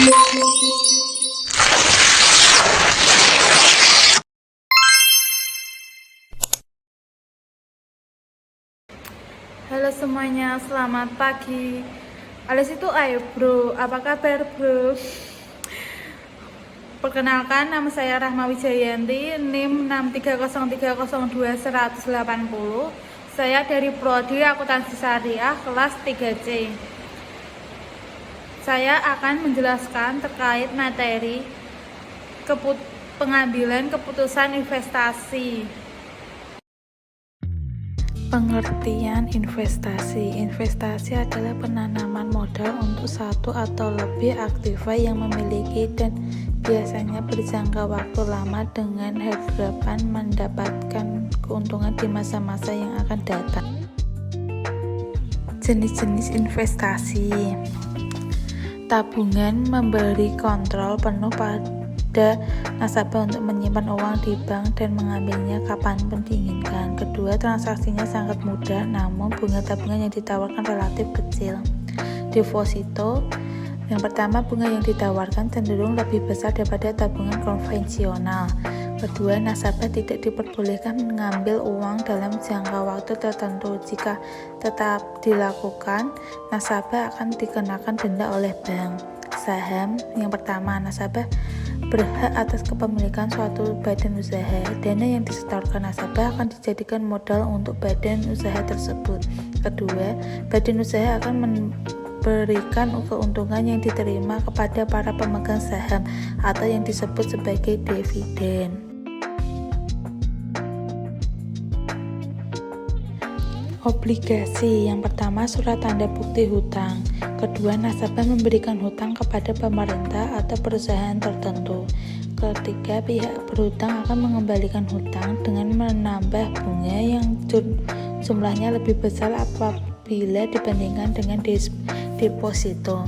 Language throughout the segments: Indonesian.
Halo semuanya, selamat pagi. Alias itu ayo bro, apa kabar bro? Perkenalkan, nama saya Rahma Wijayanti, NIM 630302180. Saya dari Prodi Akuntansi Syariah kelas 3C. Saya akan menjelaskan terkait materi pengambilan keputusan investasi. Pengertian investasi. Investasi adalah penanaman modal untuk satu atau lebih aktiva yang memiliki dan biasanya berjangka waktu lama dengan harapan mendapatkan keuntungan di masa-masa yang akan datang. Jenis-jenis investasi. Tabungan memberi kontrol penuh pada nasabah untuk menyimpan uang di bank dan mengambilnya kapanpun diinginkan. Kedua, transaksinya sangat mudah, namun bunga tabungan yang ditawarkan relatif kecil. Deposito. Yang pertama, bunga yang ditawarkan cenderung lebih besar daripada tabungan konvensional. Kedua, nasabah tidak diperbolehkan mengambil uang dalam jangka waktu tertentu. Jika tetap dilakukan, nasabah akan dikenakan denda oleh bank. Saham. Yang pertama, nasabah berhak atas kepemilikan suatu badan usaha. Dana yang disetorkan nasabah akan dijadikan modal untuk badan usaha tersebut. Kedua, badan usaha akan memberikan keuntungan yang diterima kepada para pemegang saham atau yang disebut sebagai dividen. Obligasi. Yang pertama, surat tanda bukti hutang. Kedua, nasabah memberikan hutang kepada pemerintah atau perusahaan tertentu. Ketiga, pihak berhutang akan mengembalikan hutang dengan menambah bunga yang jumlahnya lebih besar apabila dibandingkan dengan deposito.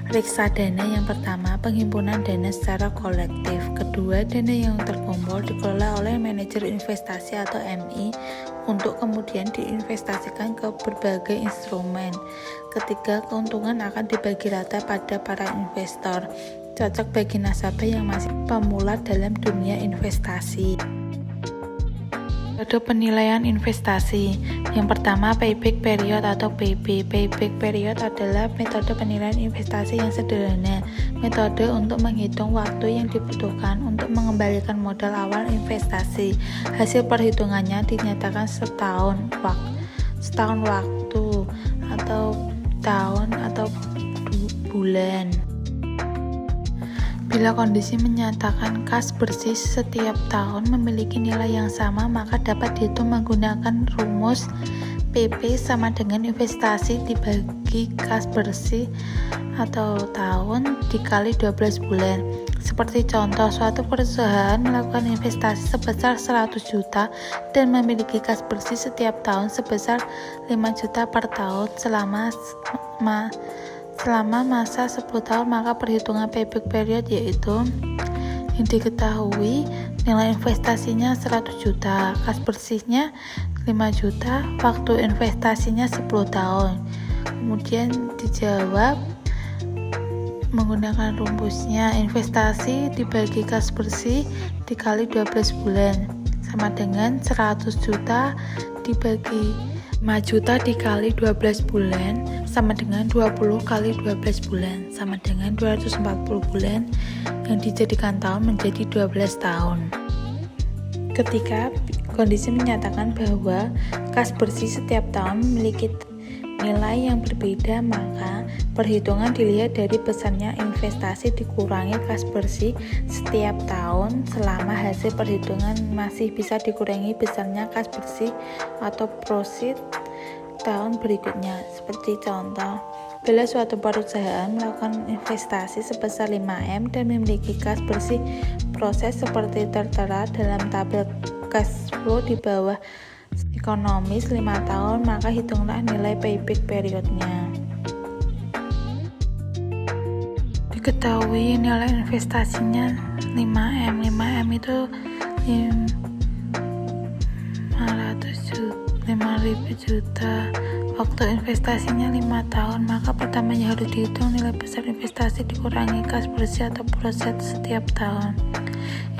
Reksadana. Yang pertama, penghimpunan dana secara kolektif. Kedua, dana yang terkumpul dikelola oleh manajer investasi atau MI untuk kemudian diinvestasikan ke berbagai instrumen. Ketiga, keuntungan akan dibagi rata pada para investor. Cocok bagi nasabah yang masih pemula dalam dunia investasi. Metode penilaian investasi. Yang pertama, payback period atau PB. Payback period adalah metode penilaian investasi yang sederhana. Metode untuk menghitung waktu yang dibutuhkan untuk mengembalikan modal awal investasi. Hasil perhitungannya dinyatakan setahun waktu atau tahun atau bulan. Bila kondisi menyatakan kas bersih setiap tahun memiliki nilai yang sama, maka dapat dihitung menggunakan rumus PP sama dengan investasi dibagi kas bersih atau tahun dikali 12 bulan. Seperti contoh, suatu perusahaan melakukan investasi sebesar 100 juta dan memiliki kas bersih setiap tahun sebesar 5 juta per tahun selama masa 10 tahun, maka perhitungan payback period yaitu yang diketahui nilai investasinya 100 juta, kas bersihnya 5 juta, waktu investasinya 10 tahun. Kemudian dijawab menggunakan rumusnya, investasi dibagi kas bersih dikali 12 bulan sama dengan 100 juta dibagi 5 juta dikali 12 bulan sama dengan 20 kali 12 bulan sama dengan 240 bulan yang dijadikan tahun menjadi 12 tahun. Ketika kondisi menyatakan bahwa kas bersih setiap tahun memiliki nilai yang berbeda, maka perhitungan dilihat dari besarnya investasi dikurangi kas bersih setiap tahun selama hasil perhitungan masih bisa dikurangi besarnya kas bersih atau prosit tahun berikutnya. Seperti contoh, bila suatu perusahaan melakukan investasi sebesar 5M dan memiliki kas bersih proses seperti tertera dalam tabel cash flow di bawah ekonomis 5 tahun, maka hitunglah nilai payback periodnya. Diketahui nilai investasinya 5M. 5M itu 5.000 juta, Waktu investasinya 5 tahun, maka pertamanya harus dihitung nilai besar investasi dikurangi kas bersih atau proses setiap tahun.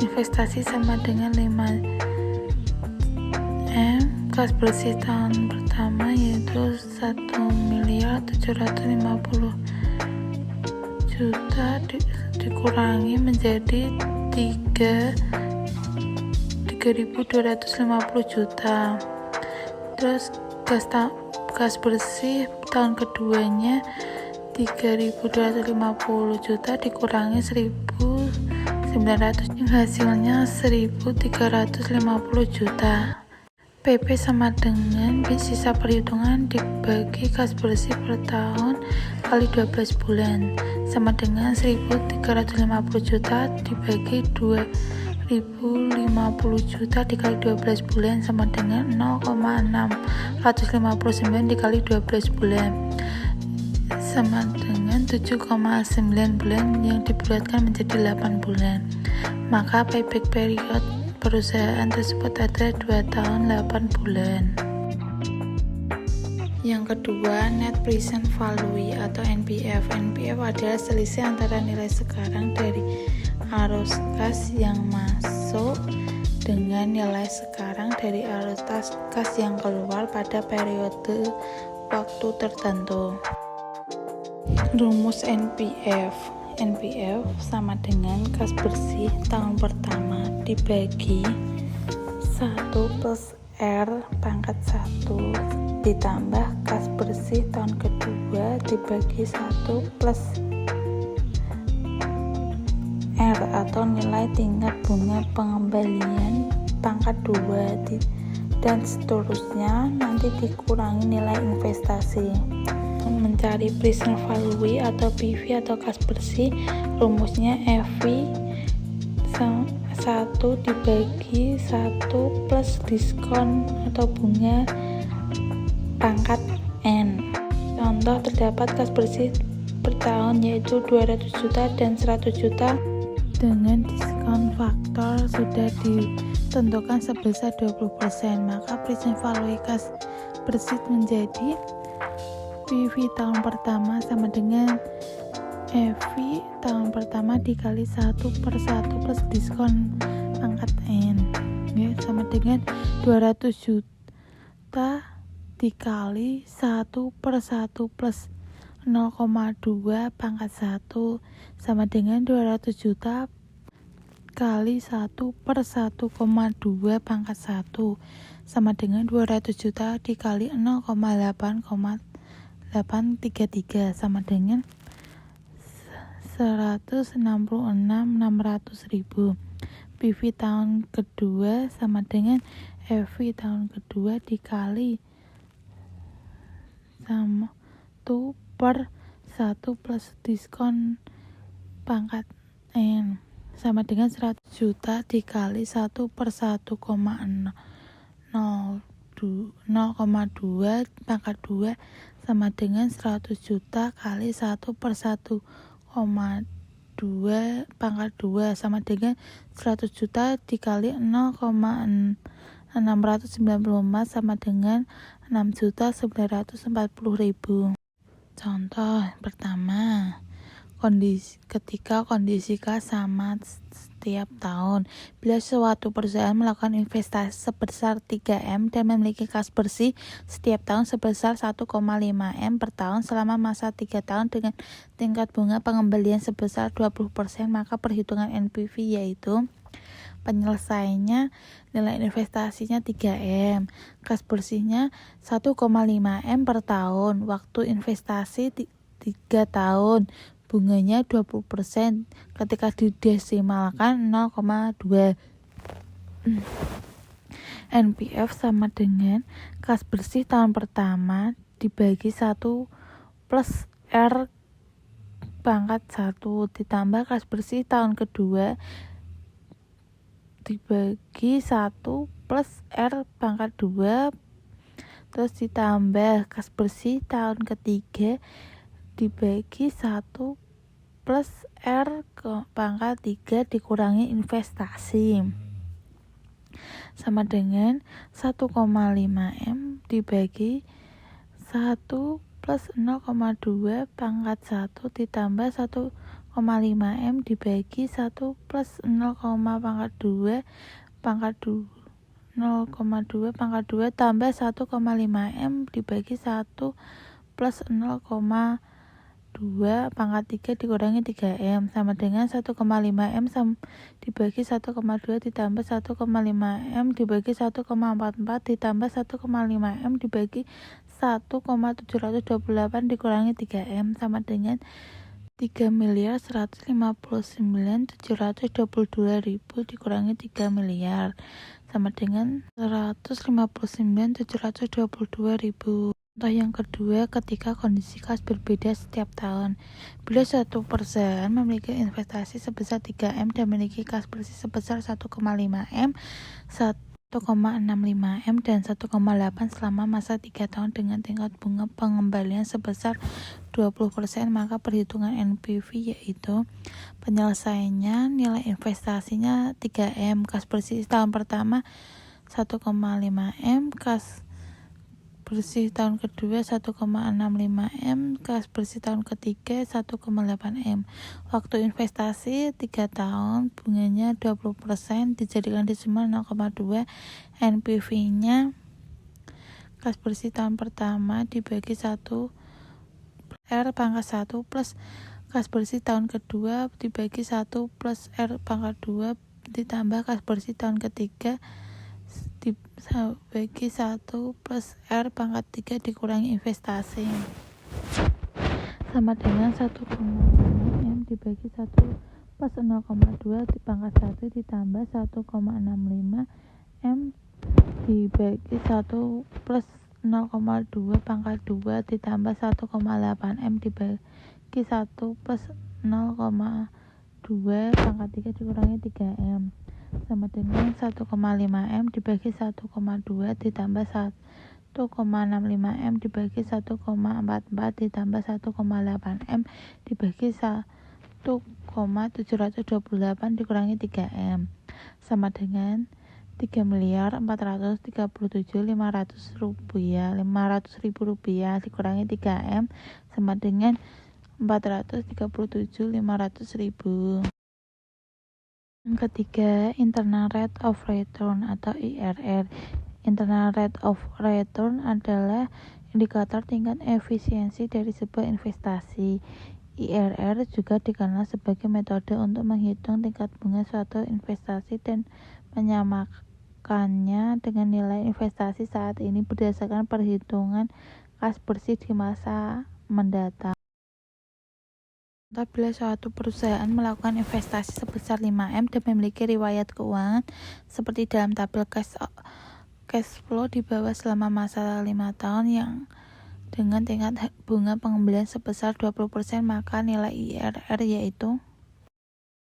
Investasi sama dengan 5M, kas bersih tahun pertama yaitu 1.750.000.000 dikurangi menjadi 3.250 juta. Terus gas bersih tahun keduanya 3.250 juta dikurangi 1.900, hasilnya 1.350 juta. PP sama dengan sisa perhitungan dibagi gas bersih per tahun kali 12 bulan sama dengan 1.350 juta dibagi 2.050 juta dikali 12 bulan sama dengan 0,659 dikali 12 bulan sama dengan 7,9 bulan yang dibulatkan menjadi 8 bulan. Maka payback period perusahaan tersebut ada 2 tahun 8 bulan. Yang kedua, net present value atau NPV. NPV adalah selisih antara nilai sekarang dari arus kas yang masuk dengan nilai sekarang dari arus kas yang keluar pada periode waktu tertentu. Rumus NPV. NPV sama dengan kas bersih tahun pertama dibagi 1 plus R pangkat 1 ditambah kas bersih tahun kedua dibagi 1 plus R atau nilai tingkat bunga pengembalian pangkat 2 dan seterusnya, nanti dikurangi nilai investasi. Mencari present value atau PV atau kas bersih, rumusnya EV 1 dibagi 1 plus diskon atau bunga pangkat N. Contoh, terdapat kas bersih per tahun yaitu 200 juta dan 100 juta dengan diskon faktor sudah ditentukan sebesar 20%, maka present value kas bersih menjadi PV tahun pertama sama dengan EV tahun pertama dikali 1 per 1 plus diskon pangkat N ya, sama dengan 200 juta dikali 1 per 1 plus 0,2 pangkat 1 sama dengan 200 juta kali 1 per 1,2 pangkat 1 sama dengan 200 juta dikali 0,833 sama dengan 166.600.000. PV tahun kedua sama dengan EV tahun kedua dikali 1 per 1 plus diskon pangkat N sama dengan 100 juta dikali 1 per 1,02 pangkat 2 sama dengan 100 juta kali 1 per 1,2 pangkat 2 sama dengan 100 juta dikali 0,694 sama dengan 6.940.000. Contoh pertama, ketika kondisi kas sama setiap tahun. Bila suatu perusahaan melakukan investasi sebesar 3M dan memiliki kas bersih setiap tahun sebesar 1,5M per tahun selama masa 3 tahun dengan tingkat bunga pengembalian sebesar 20%, maka perhitungan NPV yaitu penyelesaiannya nilai investasinya 3M, kas bersihnya 1,5M per tahun, waktu investasi 3 tahun, bunganya 20%, ketika didesimalkan 0,2. NPV sama dengan kas bersih tahun pertama dibagi 1 plus R pangkat 1 ditambah kas bersih tahun kedua dibagi 1 plus R pangkat 2 terus ditambah kas bersih tahun ketiga dibagi 1 plus R ke pangkat 3 dikurangi investasi sama dengan 1,5M dibagi 1 plus 0,2 pangkat 1 ditambah 1,5 M dibagi 1 plus 0, pangkat 2 pangkat 0,2 pangkat 2 tambah 1,5 M dibagi 1 plus 0,2 pangkat 3 dikurangi 3M sama dengan 1,5 M dibagi 1,2 ditambah 1,5 M dibagi 1,44 ditambah 1,5 M dibagi 1,728 dikurangi 3M sama dengan 3.159.722.000 dikurangi 3 miliar sama dengan 159.722.000. Contoh yang kedua, ketika kondisi kas berbeda setiap tahun. Bila suatu perusahaan memiliki investasi sebesar 3M dan memiliki kas bersih sebesar 1,5 M, 1,65 M, dan 1,8 selama masa 3 tahun dengan tingkat bunga pengembalian sebesar 20%, maka perhitungan NPV yaitu penyelesaiannya nilai investasinya 3M, kas bersih tahun pertama 1,5 M, kas bersih tahun kedua 1,65 M, kas bersih tahun ketiga 1,8 M. Waktu investasi 3 tahun, bunganya 20%, dijadikan desimal 0,2, NPV-nya kas bersih tahun pertama dibagi 1 R pangkat 1 plus kas bersih tahun kedua dibagi 1 plus R pangkat 2 ditambah kas bersih tahun ketiga dibagi 1 plus R pangkat 3 dikurangi investasi sama dengan 1,5 M dibagi 1 plus 0,2 pangkat 1 ditambah 1,65 M dibagi 1 plus 0,2 pangkat 2 ditambah 1,8 M dibagi 1 plus 0,2 pangkat 3 dikurangi 3M sama dengan 1,5 M dibagi 1,2 ditambah 1,65 M dibagi 1,44 ditambah 1,8 M dibagi 1,728 dikurangi 3M sama dengan 3.437.500.000 rupiah dikurangi 3M sama dengan 437.500.000. Yang ketiga, internal rate of return atau IRR. Internal rate of return adalah indikator tingkat efisiensi dari sebuah investasi. IRR juga dikenal sebagai metode untuk menghitung tingkat bunga suatu investasi dan menyamakannya dengan nilai investasi saat ini berdasarkan perhitungan kas bersih di masa mendatang. Bila suatu perusahaan melakukan investasi sebesar 5M dan memiliki riwayat keuangan seperti dalam tabel cash flow di bawah selama masa 5 tahun yang dengan tingkat bunga pengembalian sebesar 20%, maka nilai IRR yaitu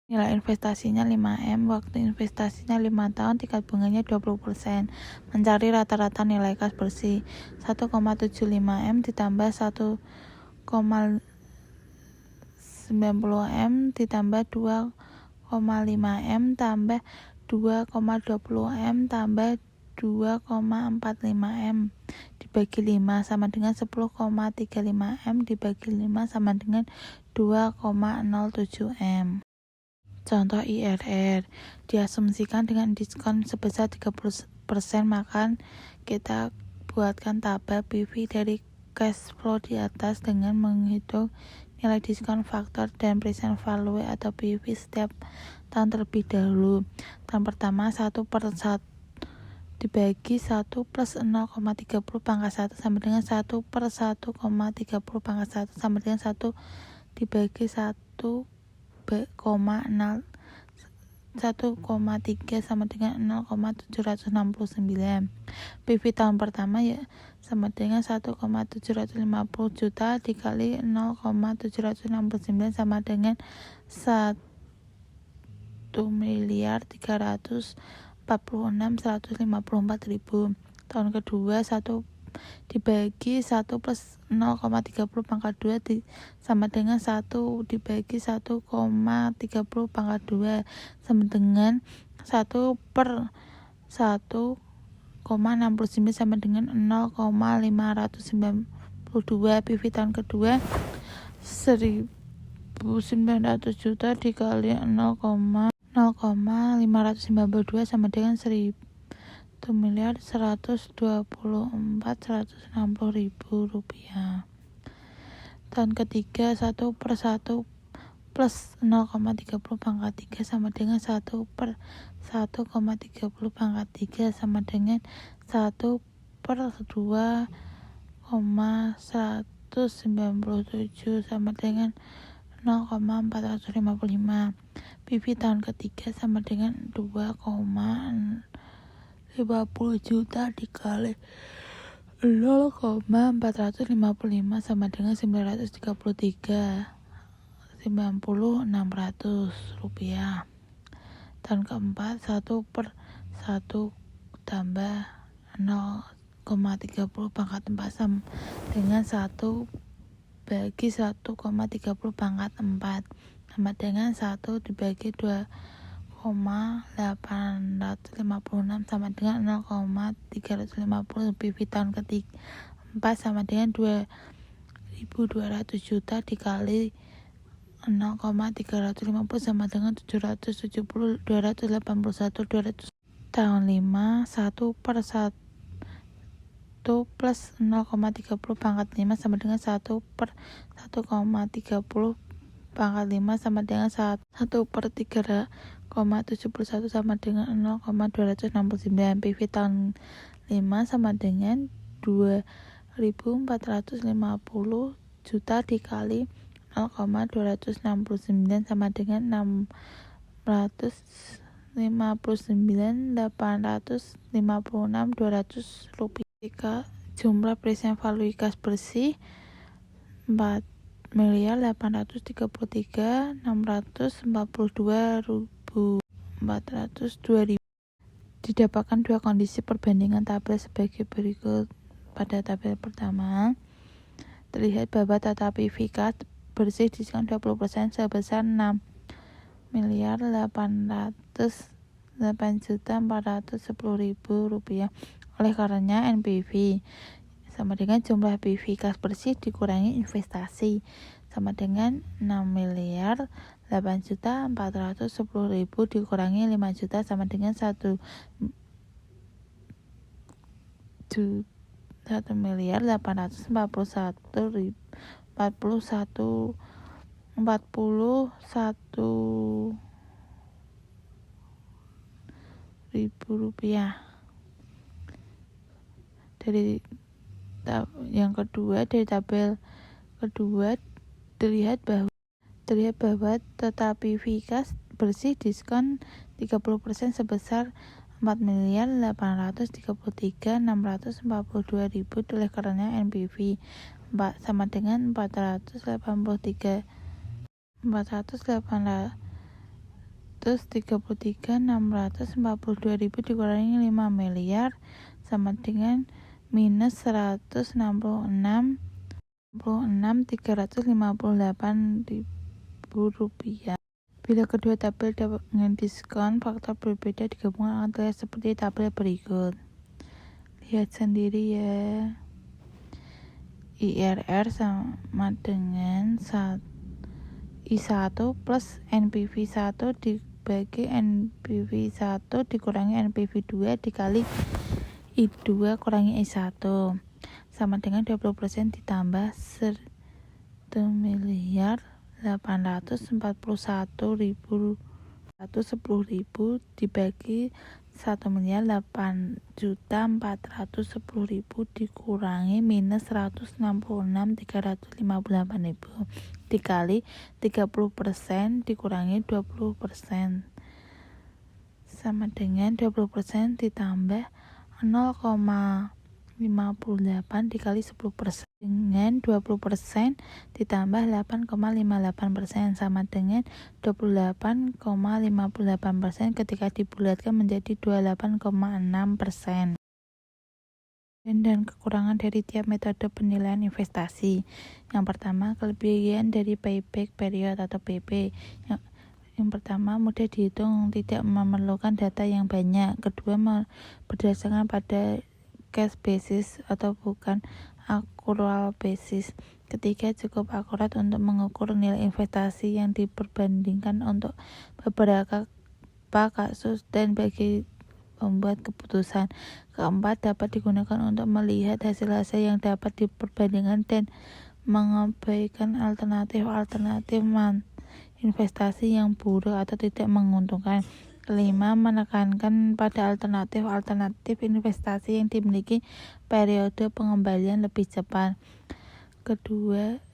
nilai investasinya 5M, waktu investasinya 5 tahun, tingkat bunganya 20%. Mencari rata-rata nilai kas bersih 1,75M ditambah 1,90 M ditambah 2,5M tambah 2,20M tambah 2,45M dibagi 5 sama dengan 10,35M dibagi 5 sama dengan 2,07M. Contoh IRR diasumsikan dengan diskon sebesar 30%, maka kita buatkan tabel PV dari cash flow di atas dengan menghitung nilai diskon faktor dan present value atau PV setiap tahun terlebih dahulu. Tahun pertama 1/1 dibagi 1 plus 0,30 pangkat 1 sama dengan 1/1,30 pangkat 1 sama dengan 1 dibagi 1,3 sama dengan 0,769. PV tahun pertama ya sama dengan 1,750 juta dikali 0,769 sama dengan 1.346.154.000. Tahun kedua 1 dibagi 1 plus 0,30 pangkat 2 sama dengan 1 dibagi 1,30 pangkat 2 sama dengan 1/1,69 sama dengan 0,599 PV tahun kedua 1.900 juta dikali 0,592 sama dengan 1.124.160.000 rupiah. Tahun ketiga 1/1 plus 0,30 pangkat 3 sama dengan 1/1,30 pangkat 3 sama dengan 1/2,197 sama dengan 0,455. PV tahun ketiga sama dengan 2,50 juta dikali 0,455 sama dengan 933,9600 rupiah. Tahun keempat 1/1 tambah 0,30 pangkat 4 sama dengan 1/1,30 pangkat 4 sama dengan 1 dibagi 2,856 sama dengan 0,350. PV tahun ketiga 4 sama dengan 2.200 juta dikali 0,350 sama dengan 770, 281, 200. Tahun 5 1/1 plus 0,30 pangkat 5 sama dengan 1/1,30 pangkat 5 sama dengan 1/3,71 sama dengan 0,269. PV tahun 5 sama dengan 2.450 juta dikali 0,269 sama dengan 659.856.200 rupiah. Jika jumlah present value kas bersih 4.833.642.402 didapatkan dua kondisi perbandingan tabel sebagai berikut. Pada tabel pertama terlihat bahwa total PV kas bersih diskon 20% sebesar 6.808.410.000 rupiah. Oleh karenanya NPV sama dengan jumlah PV kas bersih dikurangi investasi sama dengan 6.808.410.000 dikurangi 5 juta sama dengan 1.141.000 rupiah. Dari yang kedua, dari tabel kedua terlihat bahwa total PV kas bersih diskon 30% sebesar 4.833.642.000. Oleh karena NPV sama dengan 433.642.000 dikurangi 5 miliar sama dengan minus 166.358.000 rupiah. Bila kedua tabel dengan diskon faktor berbeda digabungkan akan terlihat seperti tabel berikut. Lihat sendiri ya. IRR sama dengan I1 plus NPV 1 dibagi NPV 1 dikurangi NPV 2 dikali I2 kurangi I1 sama dengan 20% ditambah 1.841.110.000 dibagi 1.8.410.000 dikurangi minus 166.358.000 dikali 30% dikurangi 20% sama dengan 20% ditambah 0,58 dikali 10% dengan 20% ditambah 8,58% sama dengan 28,58% ketika dibulatkan menjadi 28,6%. Dan kekurangan dari tiap metode penilaian investasi. Yang pertama, kelebihan dari payback period atau PP. Yang pertama, mudah dihitung, tidak memerlukan data yang banyak. Kedua, berdasarkan pada cash basis atau bukan accrual basis. Ketiga, cukup akurat untuk mengukur nilai investasi yang diperbandingkan untuk beberapa kasus dan bagi membuat keputusan. Keempat, dapat digunakan untuk melihat hasil-hasil yang dapat diperbandingkan dan mengabaikan alternatif investasi yang buruk atau tidak menguntungkan. Kelima, menekankan pada alternatif investasi yang dimiliki periode pengembalian lebih cepat. Kedua,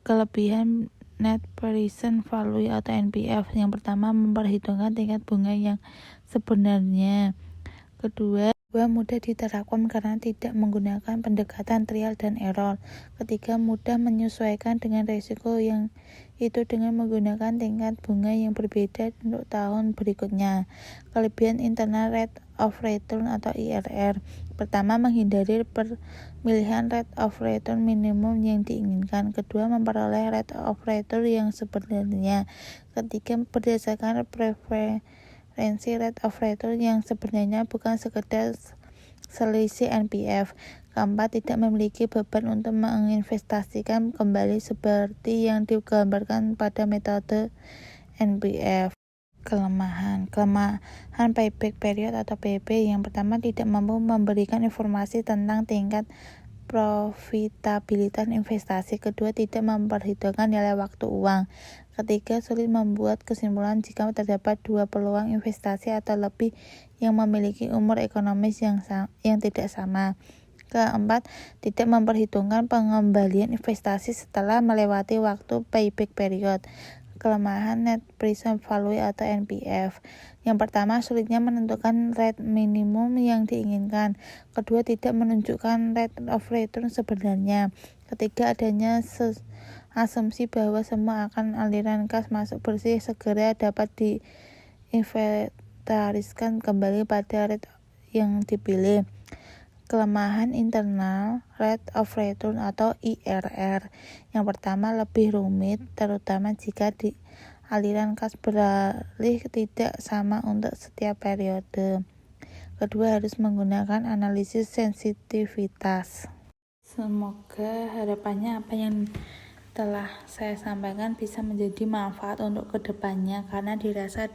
kelebihan net present value atau NPV. Yang pertama, memperhitungkan tingkat bunga yang sebenarnya. Kedua, mudah diterapkan karena tidak menggunakan pendekatan trial dan error. Ketiga, mudah menyesuaikan dengan risiko yang itu dengan menggunakan tingkat bunga yang berbeda untuk tahun berikutnya. Kelebihan internal rate of return atau IRR. Pertama, menghindari pemilihan rate of return minimum yang diinginkan. Kedua, memperoleh rate of return yang sebenarnya. Ketiga, berdasarkan preferensi rate of return yang sebenarnya bukan sekedar selisih NPV. Keempat, tidak memiliki beban untuk menginvestasikan kembali seperti yang digambarkan pada metode NPV. Kelemahan payback period atau PB. Yang pertama, tidak mampu memberikan informasi tentang tingkat profitabilitas investasi. Kedua, tidak memperhitungkan nilai waktu uang. Ketiga, sulit membuat kesimpulan jika terdapat dua peluang investasi atau lebih yang memiliki umur ekonomis yang tidak sama. Keempat, tidak memperhitungkan pengembalian investasi setelah melewati waktu payback period. Kelemahan net present value atau NPV. Yang pertama, sulitnya menentukan rate minimum yang diinginkan. Kedua, tidak menunjukkan rate of return sebenarnya. Ketiga, adanya asumsi bahwa semua aliran kas masuk bersih segera dapat diinventariskan kembali pada rate yang dipilih. Kelemahan internal rate of return atau IRR. Yang pertama, lebih rumit, terutama jika aliran kas beralih tidak sama untuk setiap periode. Kedua, harus menggunakan analisis sensitivitas. Semoga harapannya apa yang telah saya sampaikan bisa menjadi manfaat untuk kedepannya, karena dirasa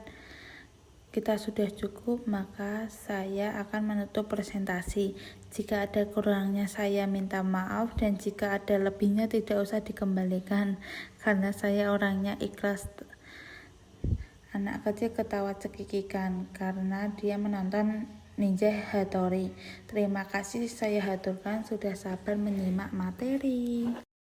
kita sudah cukup, maka saya akan menutup presentasi. Jika ada kurangnya saya minta maaf, dan jika ada lebihnya tidak usah dikembalikan, karena saya orangnya ikhlas. Anak kecil ketawa cekikikan karena dia menonton Ninja Hattori. Terima kasih saya haturkan sudah sabar menyimak materi.